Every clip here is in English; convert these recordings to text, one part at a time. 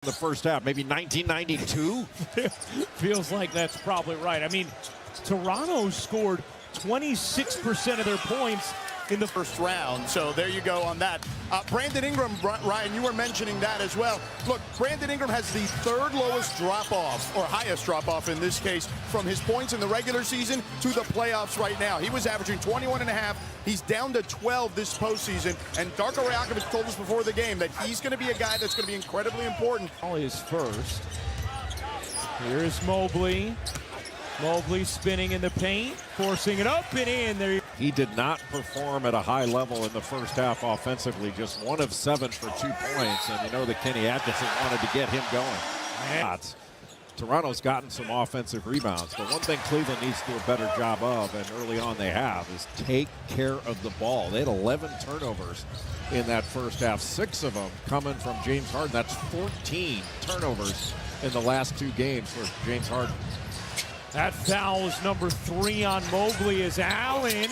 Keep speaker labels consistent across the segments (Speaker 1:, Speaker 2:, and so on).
Speaker 1: The first half, maybe 1992?
Speaker 2: Feels like that's probably right. I mean, Toronto scored 26% of their points in the
Speaker 3: first round. So there you go on that. Brandon Ingram, Ryan, you were mentioning that as well. Look, Brandon Ingram has the third lowest drop-off, or highest drop-off in this case, from his points in the regular season to the playoffs right now. He was averaging 21.5. He's down to 12 this postseason. And Darko Rajakovic told us before the game that he's going to be a guy that's going to be incredibly important.
Speaker 2: Is first. Here's Mobley. Mobley spinning in the paint, forcing it up and in. There.
Speaker 1: He did not perform at a high level in the first half offensively. Just 1 of 7 for 2 points. And you know that Kenny Atkinson wanted to get him going. Toronto's gotten some offensive rebounds, but one thing Cleveland needs to do a better job of, and early on they have, is take care of the ball. They had 11 turnovers in that first half, 6 of them coming from James Harden. That's 14 turnovers in the last 2 games for James Harden.
Speaker 2: That foul is number 3 on Mobley as Allen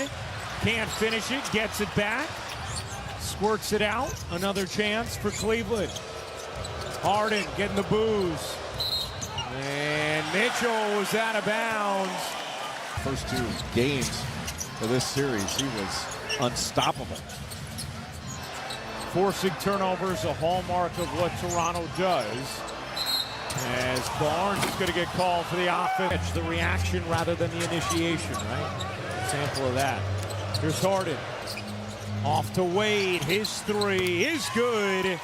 Speaker 2: can't finish it, gets it back, squirts it out. Another chance for Cleveland. Harden getting the boos. And Mitchell was out of bounds.
Speaker 1: First 2 games for this series, he was unstoppable.
Speaker 2: Forcing turnovers, a hallmark of what Toronto does. As Barnes is going to get called for the offense. The reaction rather than the initiation, right? Example of that. Here's Harden. Off to Wade. His 3 is good.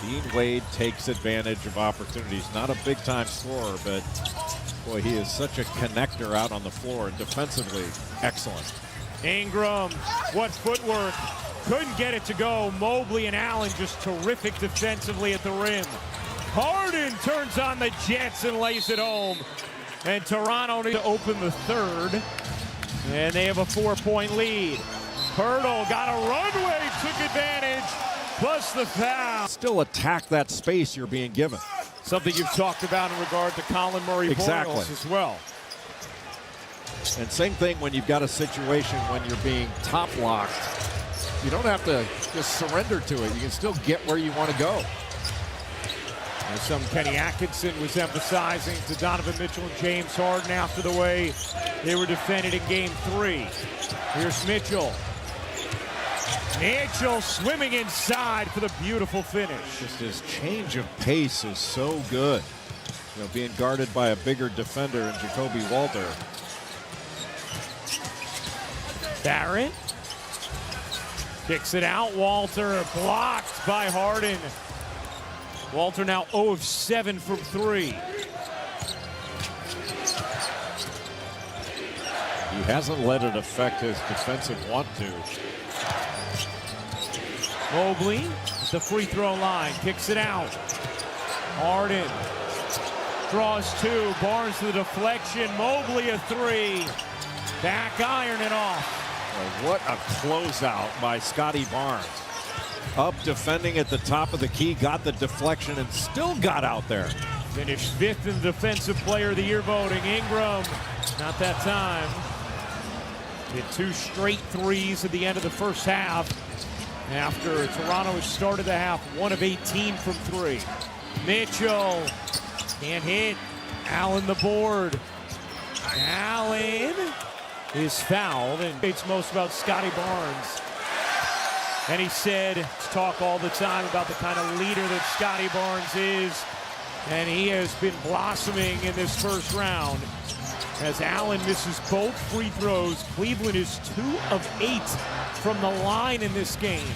Speaker 1: Dean Wade takes advantage of opportunities. Not a big-time scorer, but boy, he is such a connector out on the floor, and defensively excellent.
Speaker 2: Ingram, what footwork. Couldn't get it to go. Mobley and Allen just terrific defensively at the rim. Harden turns on the Jets and lays it home. And Toronto to open the third. And they have a 4-point lead. Hurdle got a runway, took advantage. Plus the foul.
Speaker 1: Still attack that space you're being given.
Speaker 2: Something you've talked about in regard to Colin Murray-Boyles as well.
Speaker 1: And same thing when you've got a situation when you're being top locked. You don't have to just surrender to it. You can still get where you want to go.
Speaker 2: And some Kenny Atkinson was emphasizing to Donovan Mitchell and James Harden after the way they were defended in Game 3. Here's Mitchell. Mitchell swimming inside for the beautiful finish.
Speaker 1: Just his change of pace is so good. You know, being guarded by a bigger defender in Jacoby Walter.
Speaker 2: Barrett kicks it out. Walter blocked by Harden. Walter now 0 of 7 from 3.
Speaker 1: He hasn't let it affect his defensive want to.
Speaker 2: Mobley at the free throw line, kicks it out. Harden draws 2, Barnes to the deflection, Mobley a 3. Back iron it off.
Speaker 1: Well, what a closeout by Scotty Barnes. Up defending at the top of the key, got the deflection and still got out there.
Speaker 2: Finished 5th in the Defensive Player of the Year voting. Ingram, not that time. Hit 2 straight threes at the end of the first half. After Toronto has started the half 1 of 18 from 3. Mitchell can't hit. Allen the board. Allen is fouled, and it's most about Scotty Barnes. And he said, talk all the time about the kind of leader that Scotty Barnes is. And he has been blossoming in this first round. As Allen misses both free throws, Cleveland is 2 of 8 from the line in this game.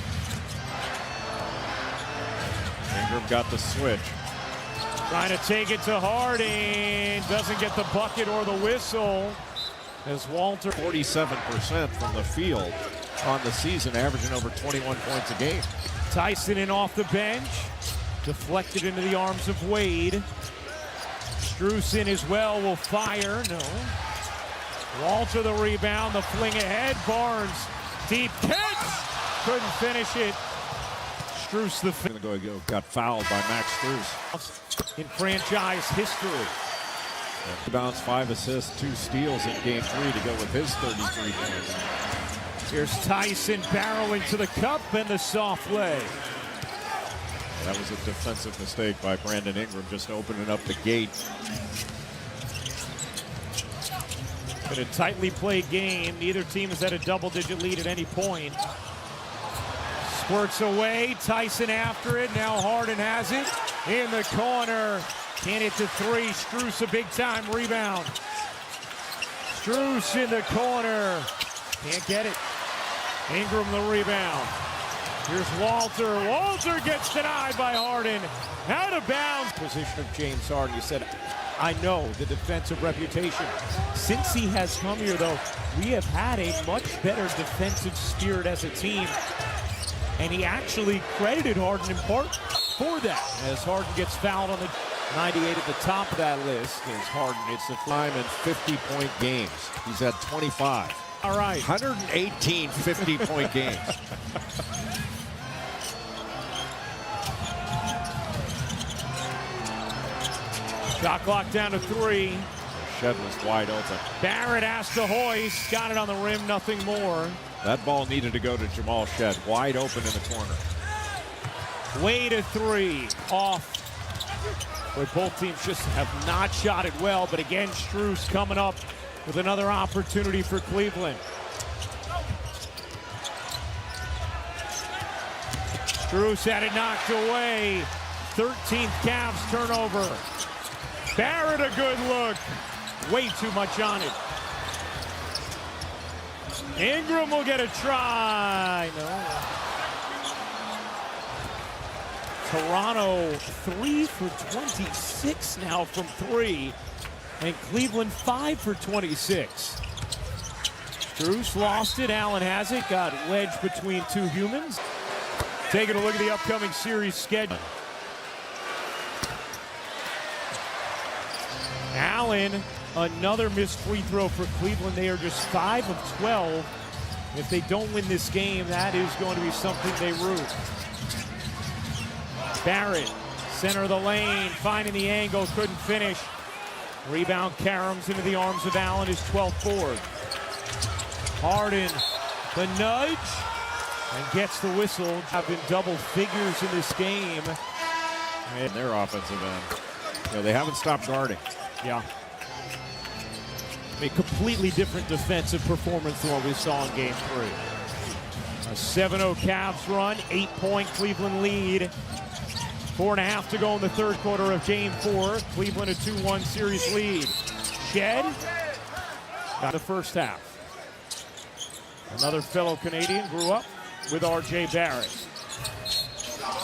Speaker 1: Ingram got the switch.
Speaker 2: Trying to take it to Harden. Doesn't get the bucket or the whistle. As Walter.
Speaker 1: 47% from the field on the season, averaging over 21 points a game.
Speaker 2: Tyson in off the bench. Deflected into the arms of Wade. Strus in as well, will fire, no. Walter the rebound, the fling ahead, Barnes, deep catch, couldn't finish it. Strus the
Speaker 1: got fouled by Max Strus.
Speaker 2: In franchise history.
Speaker 1: Rebounds, 5 assists, 2 steals in Game 3 to go with his 33 points.
Speaker 2: Here's Tyson barreling to the cup and the soft leg.
Speaker 1: That was a defensive mistake by Brandon Ingram, just opening up the gate.
Speaker 2: Been a tightly played game. Neither team has had a double-digit lead at any point. Squirts away. Tyson after it. Now Harden has it in the corner. Can't hit the three. Strus a big-time rebound. Strus in the corner. Can't get it. Ingram the rebound. Here's Walter. Walter gets denied by Harden. Out of bounds. Position of James Harden. You said, I know the defensive reputation. Since he has come here, though, we have had a much better defensive spirit as a team. And he actually credited Harden in part for that, as Harden gets fouled on the 98 at the top of that list. Is Harden. It's the time in 50-point games. He's at 25.
Speaker 1: All right. 118 50-point games.
Speaker 2: Shot clock down to 3.
Speaker 1: Shed was wide open.
Speaker 2: Barrett has to hoist. Got it on the rim, nothing more.
Speaker 1: That ball needed to go to Jamal Shed. Wide open in the corner.
Speaker 2: Way to 3. Off. Where both teams just have not shot it well. But again, Strus coming up with another opportunity for Cleveland. Strus had it knocked away. 13th Cavs turnover. Barrett a good look. Way too much on it. Ingram will get a try. No. Toronto 3 for 26 now from 3. And Cleveland 5 for 26. Strus lost it. Allen has it. Got wedged between two humans. Taking a look at the upcoming series schedule. Allen, another missed free throw for Cleveland. They are just 5 of 12. If they don't win this game, that is going to be something they rue. Barrett, center of the lane, finding the angle, couldn't finish. Rebound caroms into the arms of Allen, his 12th board. Harden, the nudge, and gets the whistle. Have been double figures in this game.
Speaker 1: And their offensive end. You know, they haven't stopped guarding.
Speaker 2: Yeah. A completely different defensive performance than what we saw in Game 3. A 7-0 Cavs run, 8-point Cleveland lead. 4.5 to go in the third quarter of Game 4. Cleveland a 2-1 series lead. Shed got the first half. Another fellow Canadian grew up with R.J. Barrett.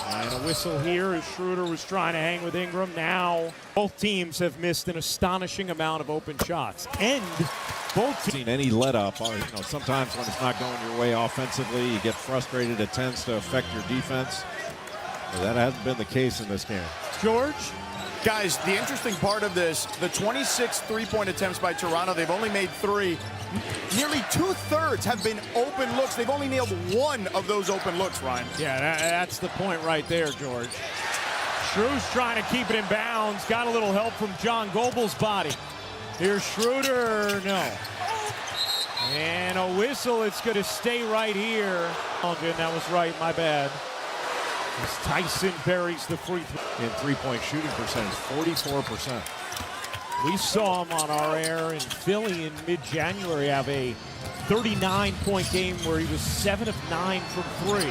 Speaker 2: And a whistle here as Schroeder was trying to hang with Ingram. Now both teams have missed an astonishing amount of open shots. And both teams
Speaker 1: seen any let up. You know, sometimes when it's not going your way offensively, you get frustrated. It tends to affect your defense. But that hasn't been the case in this game.
Speaker 2: George?
Speaker 3: Guys, the interesting part of this, the 26 three-point attempts by Toronto, they've only made 3. Nearly 2/3 have been open looks. They've only nailed 1 of those open looks, Ryan.
Speaker 2: Yeah, that's the point right there, George. Strus trying to keep it in bounds. Got a little help from John Goebel's body. Here's Schroeder. No. And a whistle. It's going to stay right here. Oh, that was right. My bad. As Tyson buries the free throw.
Speaker 1: In three-point shooting percentage, 44%.
Speaker 2: We saw him on our air in Philly in mid-January have a 39-point game where he was 7 of 9 from 3.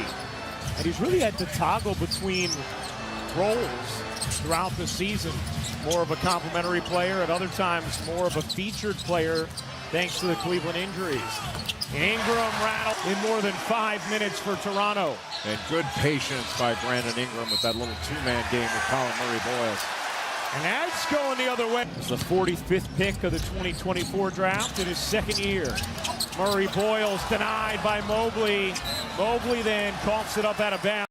Speaker 2: And he's really had to toggle between roles throughout the season. More of a complimentary player, at other times more of a featured player, thanks to the Cleveland injuries. Ingram rattled in more than 5 minutes for Toronto.
Speaker 1: And good patience by Brandon Ingram with that little two-man game with Colin Murray-Boyles.
Speaker 2: And that's going the other way. It's the 45th pick of the 2024 draft in his second year. Murray-Boyles denied by Mobley. Mobley then coughs it up out of bounds.